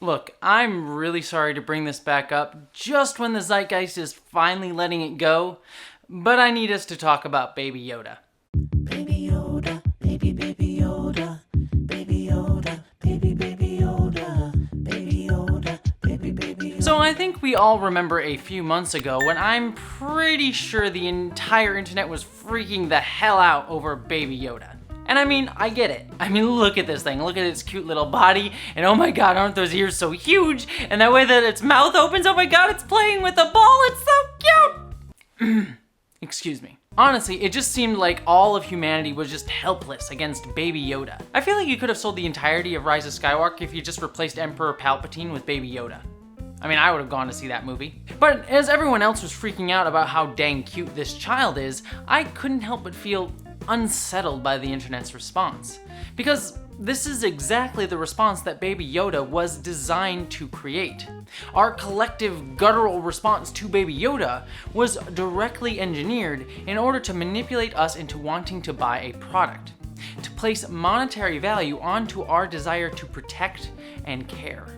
Look, I'm really sorry to bring this back up just when the zeitgeist is finally letting it go, but I need us to talk about Baby Yoda. Baby Yoda, baby Yoda, baby Yoda, baby Yoda, baby Yoda, baby Yoda. So I think we all remember a few months ago when I'm pretty sure the entire internet was freaking the hell out over Baby Yoda. And I mean, I get it. I mean, look at this thing. Look at its cute little body. And oh my god, aren't those ears so huge? And that way that its mouth opens, oh my god, it's playing with a ball. It's so cute. Excuse me. Honestly, it just seemed like all of humanity was just helpless against Baby Yoda. I feel like you could have sold the entirety of Rise of Skywalker if you just replaced Emperor Palpatine with Baby Yoda. I mean, I would have gone to see that movie. But as everyone else was freaking out about how dang cute this child is, I couldn't help but feel unsettled by the internet's response. Because this is exactly the response that Baby Yoda was designed to create. Our collective guttural response to Baby Yoda was directly engineered in order to manipulate us into wanting to buy a product, to place monetary value onto our desire to protect and care,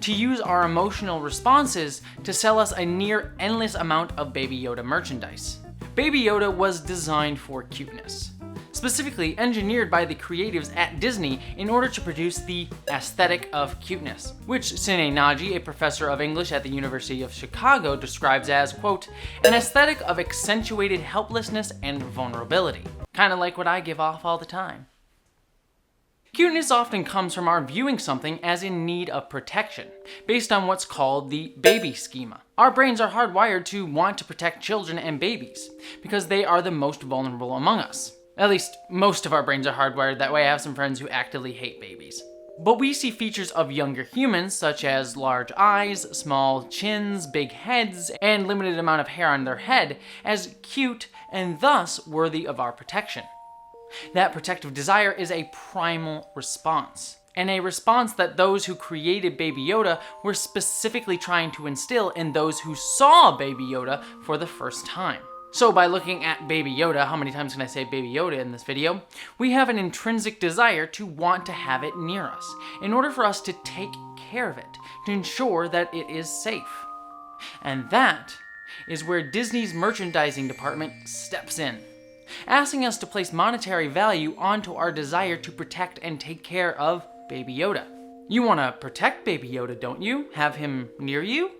to use our emotional responses to sell us a near endless amount of Baby Yoda merchandise. Baby Yoda was designed for cuteness, specifically engineered by the creatives at Disney in order to produce the aesthetic of cuteness, which Sine Naji, a professor of English at the University of Chicago, describes as, quote, an aesthetic of accentuated helplessness and vulnerability. Kind of like what I give off all the time. Cuteness often comes from our viewing something as in need of protection, based on what's called the baby schema. Our brains are hardwired to want to protect children and babies, because they are the most vulnerable among us. At least, most of our brains are hardwired that way. I have some friends who actively hate babies. But we see features of younger humans, such as large eyes, small chins, big heads, and limited amount of hair on their head, as cute and thus worthy of our protection. That protective desire is a primal response, and a response that those who created Baby Yoda were specifically trying to instill in those who saw Baby Yoda for the first time. So by looking at Baby Yoda, how many times can I say Baby Yoda in this video? We have an intrinsic desire to want to have it near us, in order for us to take care of it, to ensure that it is safe. And that is where Disney's merchandising department steps in, asking us to place monetary value onto our desire to protect and take care of Baby Yoda. You want to protect Baby Yoda, don't you? Have him near you?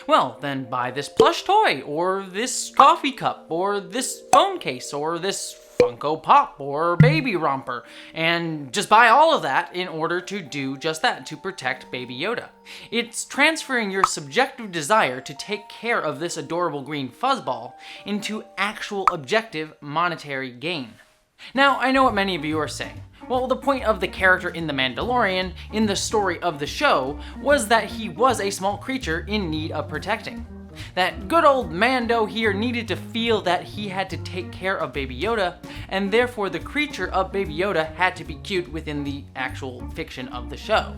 Well, then buy this plush toy, or this coffee cup, or this phone case, or this Funko Pop, or baby romper, and just buy all of that in order to do just that, to protect Baby Yoda. It's transferring your subjective desire to take care of this adorable green fuzzball into actual objective monetary gain. Now, I know what many of you are saying. Well, the point of the character in The Mandalorian, in the story of the show, was that he was a small creature in need of protecting. That good old Mando here needed to feel that he had to take care of Baby Yoda, and therefore the creature of Baby Yoda had to be cute within the actual fiction of the show.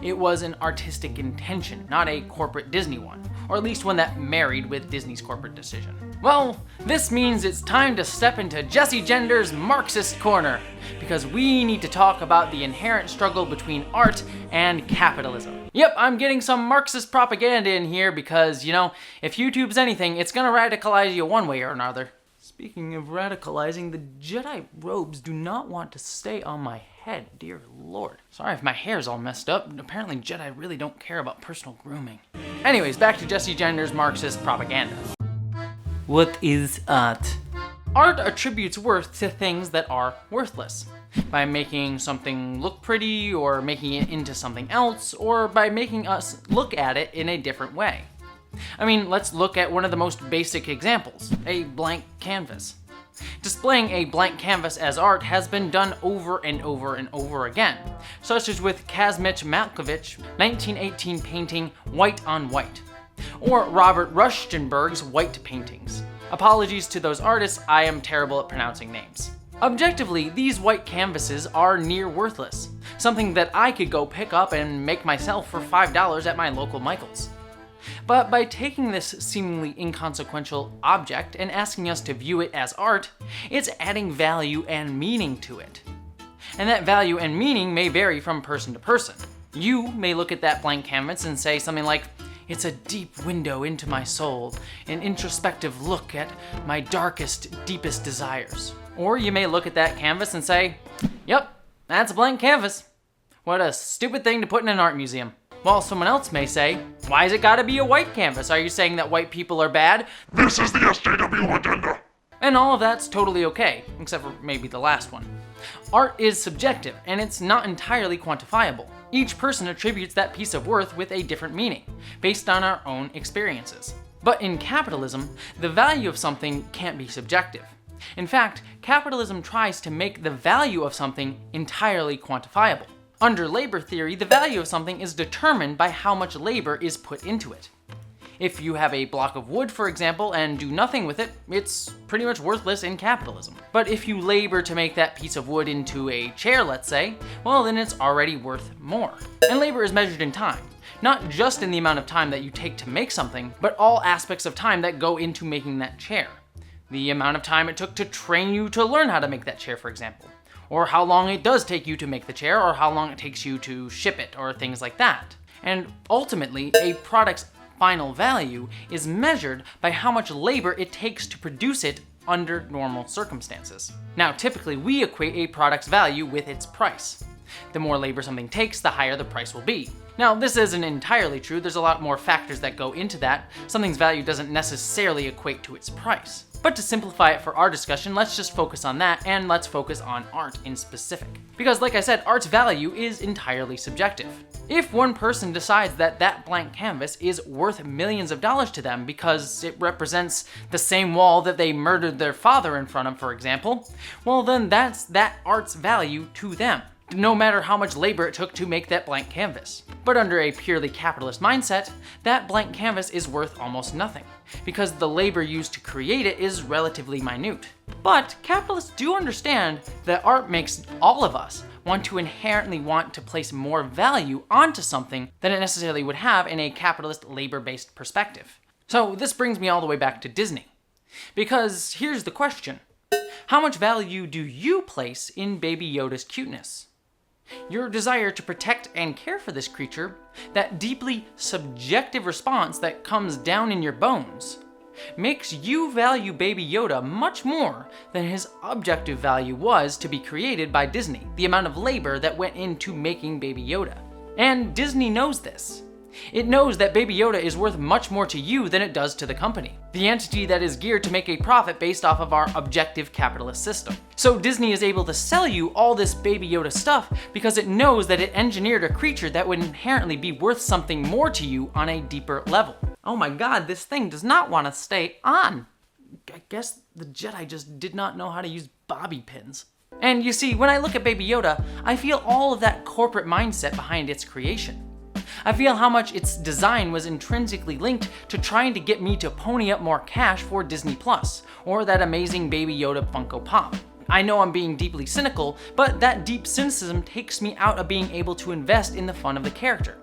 It was an artistic intention, not a corporate Disney one, or at least one that married with Disney's corporate decision. Well, this means it's time to step into Jesse Gender's Marxist corner, because we need to talk about the inherent struggle between art and capitalism. Yep, I'm getting some Marxist propaganda in here because, you know, if YouTube's anything, it's gonna radicalize you one way or another. Speaking of radicalizing, the Jedi robes do not want to stay on my head, dear lord. Sorry if my hair's all messed up. Apparently Jedi really don't care about personal grooming. Anyways, back to Jesse Gender's Marxist propaganda. What is art? Art attributes worth to things that are worthless, by making something look pretty, or making it into something else, or by making us look at it in a different way. I mean, let's look at one of the most basic examples, a blank canvas. Displaying a blank canvas as art has been done over and over and over again, such as with Kazimierz Malkovich's 1918 painting White on White, or Robert Rushtenberg's white paintings. Apologies to those artists, I am terrible at pronouncing names. Objectively, these white canvases are near worthless, something that I could go pick up and make myself for $5 at my local Michael's. But by taking this seemingly inconsequential object and asking us to view it as art, it's adding value and meaning to it. And that value and meaning may vary from person to person. You may look at that blank canvas and say something like, "It's a deep window into my soul, an introspective look at my darkest, deepest desires." Or you may look at that canvas and say, "Yep, that's a blank canvas. What a stupid thing to put in an art museum." While someone else may say, "Why has it gotta be a white canvas? Are you saying that white people are bad?" This is the SJW agenda. And all of that's totally okay, except for maybe the last one. Art is subjective, and it's not entirely quantifiable. Each person attributes that piece of worth with a different meaning, based on our own experiences. But in capitalism, the value of something can't be subjective. In fact, capitalism tries to make the value of something entirely quantifiable. Under labor theory, the value of something is determined by how much labor is put into it. If you have a block of wood, for example, and do nothing with it, it's pretty much worthless in capitalism. But if you labor to make that piece of wood into a chair, let's say, well, then it's already worth more. And labor is measured in time, not just in the amount of time that you take to make something, but all aspects of time that go into making that chair. The amount of time it took to train you to learn how to make that chair, for example. Or how long it does take you to make the chair, or how long it takes you to ship it, or things like that. And ultimately, a product's final value is measured by how much labor it takes to produce it under normal circumstances. Now, typically, we equate a product's value with its price. The more labor something takes, the higher the price will be. Now, this isn't entirely true. There's a lot more factors that go into that. Something's value doesn't necessarily equate to its price. But to simplify it for our discussion, let's just focus on that, and let's focus on art in specific. Because like I said, art's value is entirely subjective. If one person decides that that blank canvas is worth millions of dollars to them because it represents the same wall that they murdered their father in front of, for example, well then that's that art's value to them, no matter how much labor it took to make that blank canvas. But under a purely capitalist mindset, that blank canvas is worth almost nothing, because the labor used to create it is relatively minute. But capitalists do understand that art makes all of us want to place more value onto something than it necessarily would have in a capitalist labor-based perspective. So this brings me all the way back to Disney. Because here's the question: how much value do you place in Baby Yoda's cuteness? Your desire to protect and care for this creature, that deeply subjective response that comes down in your bones, makes you value Baby Yoda much more than his objective value was to be created by Disney, the amount of labor that went into making Baby Yoda. And Disney knows this. It knows that Baby Yoda is worth much more to you than it does to the company, the entity that is geared to make a profit based off of our objective capitalist system. So Disney is able to sell you all this Baby Yoda stuff because it knows that it engineered a creature that would inherently be worth something more to you on a deeper level. Oh my god, this thing does not want to stay on. I guess the Jedi just did not know how to use bobby pins. And you see, when I look at Baby Yoda, I feel all of that corporate mindset behind its creation. I feel how much its design was intrinsically linked to trying to get me to pony up more cash for Disney Plus, or that amazing Baby Yoda Funko Pop. I know I'm being deeply cynical, but that deep cynicism takes me out of being able to invest in the fun of the character,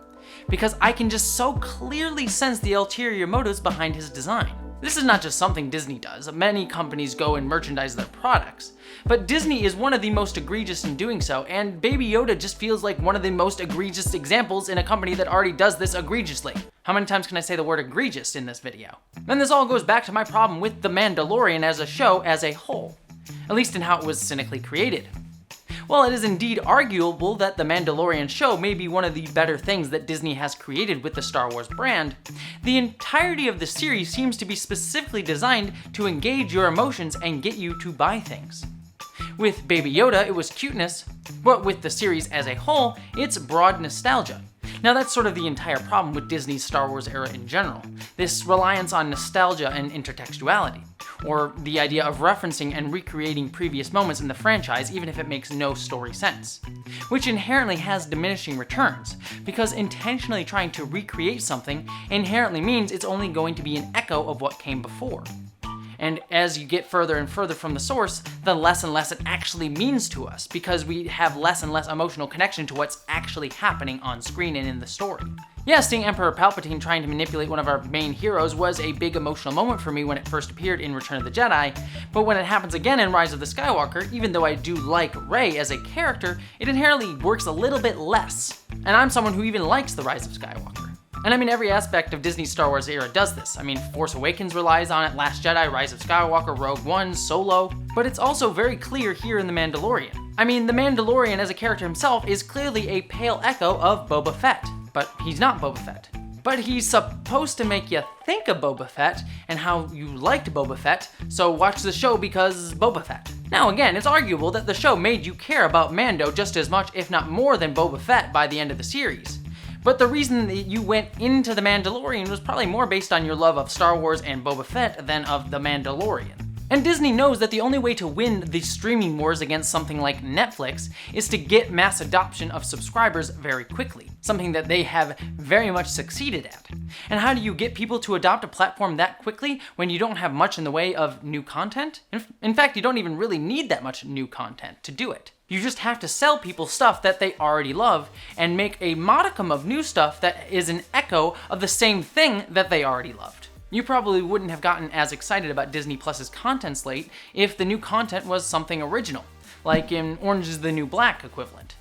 because I can just so clearly sense the ulterior motives behind his design. This is not just something Disney does. Many companies go and merchandise their products, but Disney is one of the most egregious in doing so, and Baby Yoda just feels like one of the most egregious examples in a company that already does this egregiously. How many times can I say the word egregious in this video? Then this all goes back to my problem with The Mandalorian as a show as a whole, at least in how it was cynically created. While it is indeed arguable that The Mandalorian show may be one of the better things that Disney has created with the Star Wars brand, the entirety of the series seems to be specifically designed to engage your emotions and get you to buy things. With Baby Yoda, it was cuteness, but with the series as a whole, it's broad nostalgia. Now that's sort of the entire problem with Disney's Star Wars era in general, this reliance on nostalgia and intertextuality, or the idea of referencing and recreating previous moments in the franchise even if it makes no story sense, which inherently has diminishing returns, because intentionally trying to recreate something inherently means it's only going to be an echo of what came before. And as you get further and further from the source, the less and less it actually means to us, because we have less and less emotional connection to what's actually happening on screen and in the story. Yeah, seeing Emperor Palpatine trying to manipulate one of our main heroes was a big emotional moment for me when it first appeared in Return of the Jedi, but when it happens again in Rise of the Skywalker, even though I do like Rey as a character, it inherently works a little bit less. And I'm someone who even likes the Rise of Skywalker. And I mean, every aspect of Disney's Star Wars era does this. I mean, Force Awakens relies on it, Last Jedi, Rise of Skywalker, Rogue One, Solo, but it's also very clear here in The Mandalorian. I mean, The Mandalorian as a character himself is clearly a pale echo of Boba Fett, but he's not Boba Fett. But he's supposed to make you think of Boba Fett and how you liked Boba Fett, so watch the show because Boba Fett. Now again, it's arguable that the show made you care about Mando just as much, if not more, than Boba Fett by the end of the series. But the reason that you went into The Mandalorian was probably more based on your love of Star Wars and Boba Fett than of The Mandalorian. And Disney knows that the only way to win the streaming wars against something like Netflix is to get mass adoption of subscribers very quickly, something that they have very much succeeded at. And how do you get people to adopt a platform that quickly when you don't have much in the way of new content? In fact, you don't even really need that much new content to do it. You just have to sell people stuff that they already love and make a modicum of new stuff that is an echo of the same thing that they already loved. You probably wouldn't have gotten as excited about Disney Plus's content slate if the new content was something original, like in Orange is the New Black equivalent.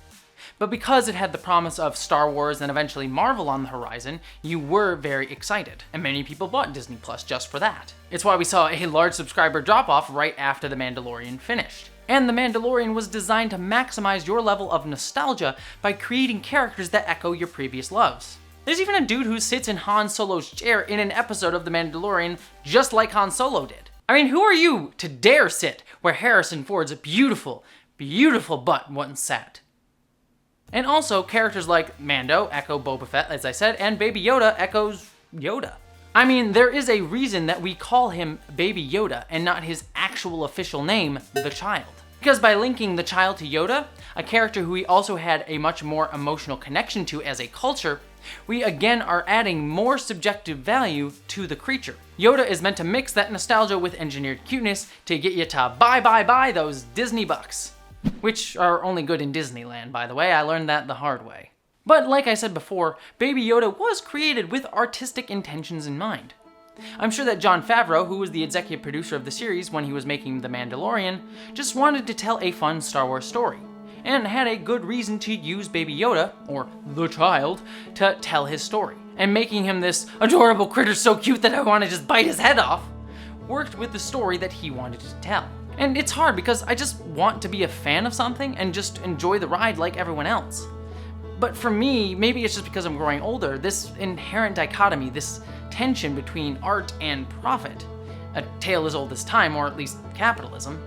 But because it had the promise of Star Wars and eventually Marvel on the horizon, you were very excited, and many people bought Disney Plus just for that. It's why we saw a large subscriber drop-off right after The Mandalorian finished. And The Mandalorian was designed to maximize your level of nostalgia by creating characters that echo your previous loves. There's even a dude who sits in Han Solo's chair in an episode of The Mandalorian just like Han Solo did. I mean, who are you to dare sit where Harrison Ford's beautiful, beautiful butt once sat? And also, characters like Mando echo Boba Fett, as I said, and Baby Yoda echoes Yoda. I mean, there is a reason that we call him Baby Yoda and not his actual official name, the child. Because by linking the child to Yoda, a character who we also had a much more emotional connection to as a culture, we again are adding more subjective value to the creature. Yoda is meant to mix that nostalgia with engineered cuteness to get you to buy those Disney bucks. Which are only good in Disneyland, by the way. I learned that the hard way. But like I said before, Baby Yoda was created with artistic intentions in mind. I'm sure that Jon Favreau, who was the executive producer of the series when he was making The Mandalorian, just wanted to tell a fun Star Wars story, and had a good reason to use Baby Yoda, or the child, to tell his story. And making him this adorable critter so cute that I want to just bite his head off, worked with the story that he wanted to tell. And it's hard because I just want to be a fan of something and just enjoy the ride like everyone else. But for me, maybe it's just because I'm growing older, this inherent dichotomy, this tension between art and profit, a tale as old as time, or at least capitalism,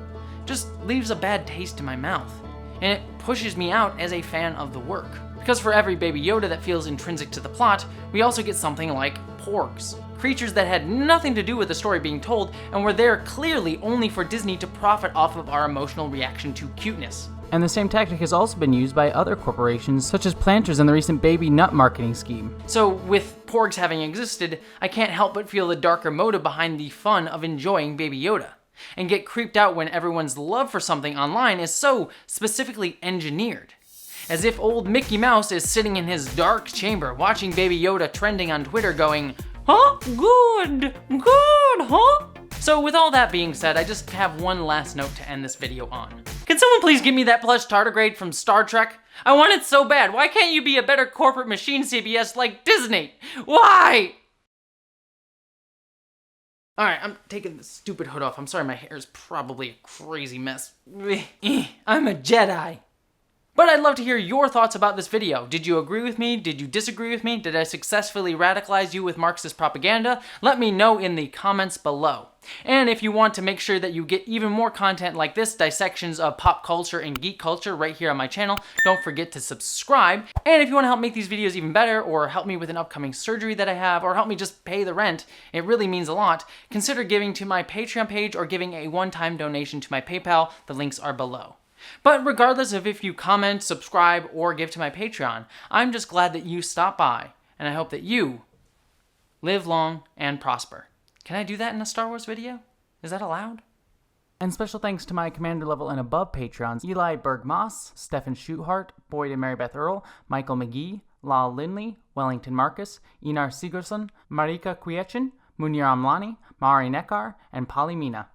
just leaves a bad taste in my mouth. And it pushes me out as a fan of the work. Because for every Baby Yoda that feels intrinsic to the plot, we also get something like porgs. Creatures that had nothing to do with the story being told and were there clearly only for Disney to profit off of our emotional reaction to cuteness. And the same tactic has also been used by other corporations, such as Planters in the recent Baby Nut marketing scheme. So with porgs having existed, I can't help but feel the darker motive behind the fun of enjoying Baby Yoda, and get creeped out when everyone's love for something online is so specifically engineered. As if old Mickey Mouse is sitting in his dark chamber watching Baby Yoda trending on Twitter going, "Huh? Good, huh?" So with all that being said, I just have one last note to end this video on. Can someone please give me that plush tardigrade from Star Trek? I want it so bad. Why can't you be a better corporate machine CBS like Disney? Why? Alright, I'm taking this stupid hood off. I'm sorry my hair is probably a crazy mess. I'm a Jedi. But I'd love to hear your thoughts about this video. Did you agree with me? Did you disagree with me? Did I successfully radicalize you with Marxist propaganda? Let me know in the comments below. And if you want to make sure that you get even more content like this, dissections of pop culture and geek culture right here on my channel, don't forget to subscribe. And if you want to help make these videos even better, or help me with an upcoming surgery that I have, or help me just pay the rent, it really means a lot, consider giving to my Patreon page or giving a one-time donation to my PayPal. The links are below. But regardless of if you comment, subscribe, or give to my Patreon, I'm just glad that you stopped by, and I hope that you live long and prosper. Can I do that in a Star Wars video? Is that allowed? And special thanks to my commander level and above Patreons, Eli Berg-Moss, Stefan Schuthart, Boyd and Mary Beth Earl, Michael McGee, Lal Lindley, Wellington Marcus, Inar Sigurdsson, Marika Kwiechin, Munir Amlani, Mari Nekar, and Polly Mina.